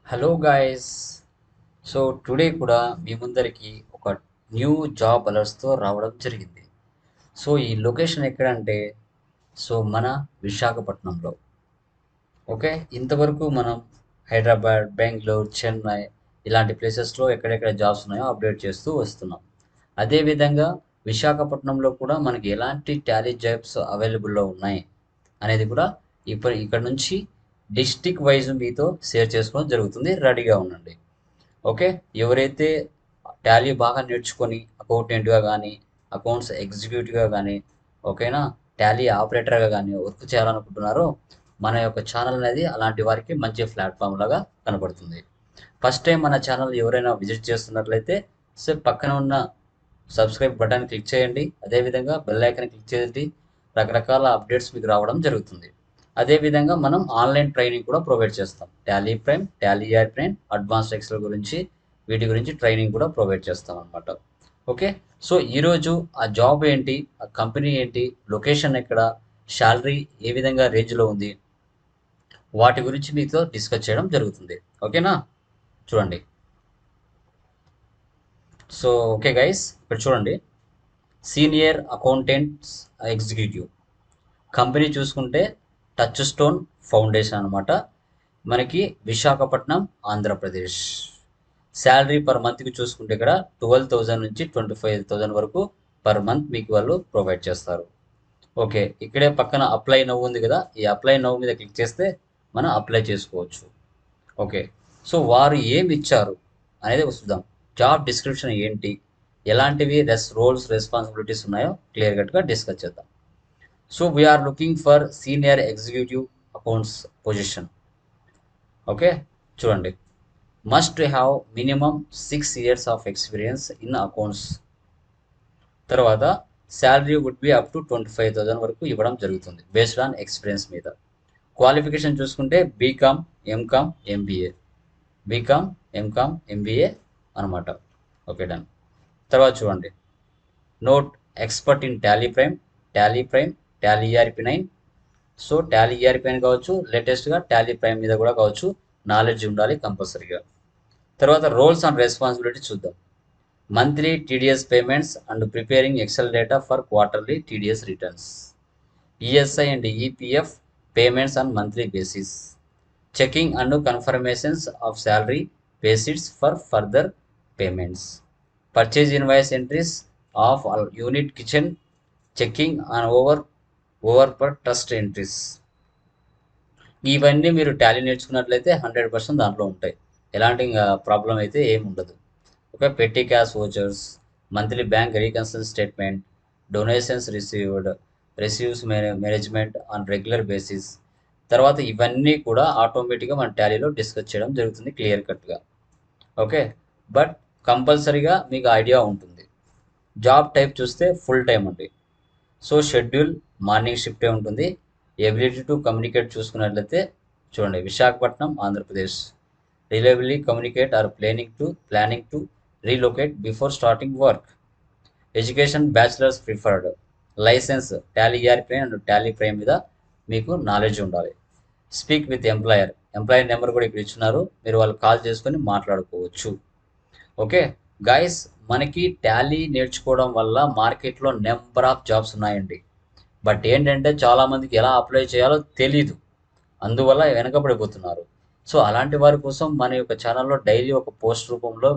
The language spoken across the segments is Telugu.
Hello guys. సో టుడే కూడా మీ ముందరికి ఒక న్యూ జాబ్ అలర్ట్స్తో రావడం జరిగింది. సో ఈ లొకేషన్ ఎక్కడంటే మన విశాఖపట్నంలో. ఓకే, ఇంతవరకు మనం హైదరాబాద్, బెంగళూరు, చెన్నై ఇలాంటి ప్లేసెస్లో ఎక్కడెక్కడ జాబ్స్ ఉన్నాయో అప్డేట్ చేస్తూ వస్తున్నాం. అదేవిధంగా విశాఖపట్నంలో కూడా మనకి ఎలాంటి టాలీ జాబ్స్ అవైలబుల్లో ఉన్నాయి అనేది కూడా ఇప్పుడు ఇక్కడ నుంచి డిస్టిక్ వైజ్ మీతో షేర్ చేసుకోవడం జరుగుతుంది. రెడీగా ఉండండి. ఓకే, ఎవరైతే టాలీ బాగా నేర్చుకొని అకౌంటెంట్గా కానీ, అకౌంట్స్ ఎగ్జిక్యూటివ్గా కానీ, ఓకేనా, టాలీ ఆపరేటర్గా కానీ వర్క్ చేయాలనుకుంటున్నారో మన యొక్క ఛానల్ అనేది అలాంటి వారికి మంచి ప్లాట్ఫామ్ లాగా కనపడుతుంది. ఫస్ట్ టైం మన ఛానల్ ఎవరైనా విజిట్ చేస్తున్నట్లయితే పక్కన ఉన్న సబ్స్క్రైబ్ బటన్ క్లిక్ చేయండి. అదేవిధంగా బెల్ ఐకాన్ క్లిక్ చేయండి. రకరకాల అప్డేట్స్ మీకు రావడం జరుగుతుంది. అదేవిధంగా మనం ఆన్లైన్ ట్రైనింగ్ కూడా ప్రొవైడ్ చేస్తాం. Tally Prime, Tally or Prime, advanced Excel గురించి, వీటి గురించి ట్రైనింగ్ కూడా ప్రొవైడ్ చేస్తాం అనమాట. ఓకే, సో ఈరోజు ఆ జాబ్ ఏంటి, ఆ కంపెనీ ఏంటి, లొకేషన్ ఎక్కడ, శాలరీ ఏ విధంగా రేంజ్లో ఉంది, వాటి గురించి మీతో డిస్కస్ చేయడం జరుగుతుంది. ఓకేనా, చూడండి. సో ఓకే గైస్, ఇక్కడ చూడండి. సీనియర్ అకౌంటెంట్స్ ఎగ్జిక్యూటివ్ కంపెనీ చూసుకుంటే టచ్ స్టోన్ ఫౌండేషన్ అనమాట. మనకి విశాఖపట్నం, ఆంధ్రప్రదేశ్. శాలరీ పర్ మంత్కి చూసుకుంటే ఇక్కడ 12,000 నుంచి 25,000 వరకు పర్ మంత్ మీకు వాళ్ళు ప్రొవైడ్ చేస్తారు. ఓకే, ఇక్కడే పక్కన అప్లై నవ్వు ఉంది కదా, ఈ అప్లై నవ్వు మీద క్లిక్ చేస్తే మనం అప్లై చేసుకోవచ్చు. ఓకే, సో వారు ఏమి ఇచ్చారు అనేది చూద్దాం. జాబ్ డిస్క్రిప్షన్ ఏంటి, ఎలాంటివి రోల్స్ రెస్పాన్సిబిలిటీస్ ఉన్నాయో క్లియర్ కట్గా డిస్కస్ చేద్దాం. So we're looking for senior executive accounts position. Okay, చూడండి. Must have minimum 6 years of experience in accounts. తర్వాత salary would be up to 25,000 వరకు ఇవ్వడం జరుగుతుంది బేస్డ్ ఆన్ ఎక్స్పీరియన్స్ మీద. క్వాలిఫికేషన్ చూసుకుంటే BCom, MCom, MBA. BCom, MCom, MBA అనమాట. Okay, done. తర్వాత చూడండి. Note expert in Tally Prime, Tally Prime, Tally ERP9. So Tally ERP9 కావచ్చు, లేటెస్ట్గా టాలీ ప్రైమ్ మీద కూడా కావచ్చు, నాలెడ్జ్ ఉండాలి కంపల్సరీగా. తర్వాత రోల్స్ అండ్ రెస్పాన్సిబిలిటీ చూద్దాం. Monthly TDS payments and preparing Excel data for quarterly TDS returns. ESI and EPF payments on monthly basis. Checking and confirmations of salary bases for further payments. Purchase invoice entries of unit kitchen. Checking on over per trust entries. ఇవన్నీ మీరు టాలీ నేర్చుకున్నట్లయితే 100% దాంట్లో ఉంటాయి. ఎలాంటి ప్రాబ్లం అయితే ఏమి ఉండదు. Okay, petty cash vouchers, monthly bank reconcile statement, donations receives management on regular basis. తర్వాత ఇవన్నీ కూడా ఆటోమేటిక్గా మన టాలీలో డిస్కస్ చేయడం జరుగుతుంది క్లియర్ కట్గా. ఓకే, బట్ కంపల్సరీగా మీకు ఐడియా ఉంటుంది. జాబ్ టైప్ చూస్తే ఫుల్ టైం అండి. సో షెడ్యూల్ మార్నింగ్ షిఫ్టే ఉంటుంది. ఎబిలిటీ టు కమ్యూనికేట్ చూసుకున్నట్లయితే చూడండి, Visakhapatnam, Andhra Pradesh. Reliably communicate or planning to relocate before starting work. Education bachelors preferred. Licence Tally ERP9 and Tally Prime మీద మీకు నాలెడ్జ్ ఉండాలి. స్పీక్ విత్ ఎంప్లాయర్ నెంబర్ కూడా ఇక్కడ ఇచ్చున్నారు, మీరు వాళ్ళు కాల్ చేసుకొని మాట్లాడుకోవచ్చు. ఓకే గాయస్, మనకి టాలీ నేర్చుకోవడం వల్ల మార్కెట్లో నెంబర్ ఆఫ్ జాబ్స్ ఉన్నాయండి. బట్ ఏంటంటే చాలామందికి ఎలా అప్లై చేయాలో తెలీదు, అందువల్ల వెనకబడిపోతున్నారు. సో అలాంటి వారి కోసం మన యొక్క ఛానల్లో డైలీ ఒక పోస్ట్ రూపంలో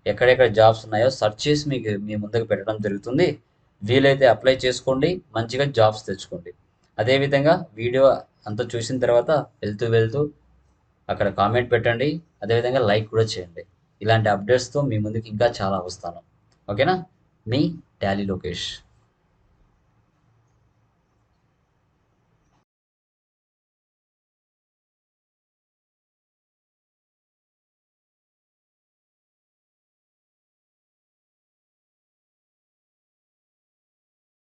ఎక్కడెక్కడ జాబ్స్ ఉన్నాయో సెర్చ్ చేసి మీకు మీ ముందుకు పెట్టడం జరుగుతుంది. వీలైతే అప్లై చేసుకోండి, మంచిగా జాబ్స్ తెచ్చుకోండి. అదేవిధంగా వీడియో అంతా చూసిన తర్వాత వెళ్తూ అక్కడ కామెంట్ పెట్టండి. అదేవిధంగా లైక్ కూడా చేయండి. ఇలాంటి అప్డేట్స్తో మీ ముందుకు ఇంకా చాలా వస్తాను. ఓకేనా, మీ టాలీ లోకేష్.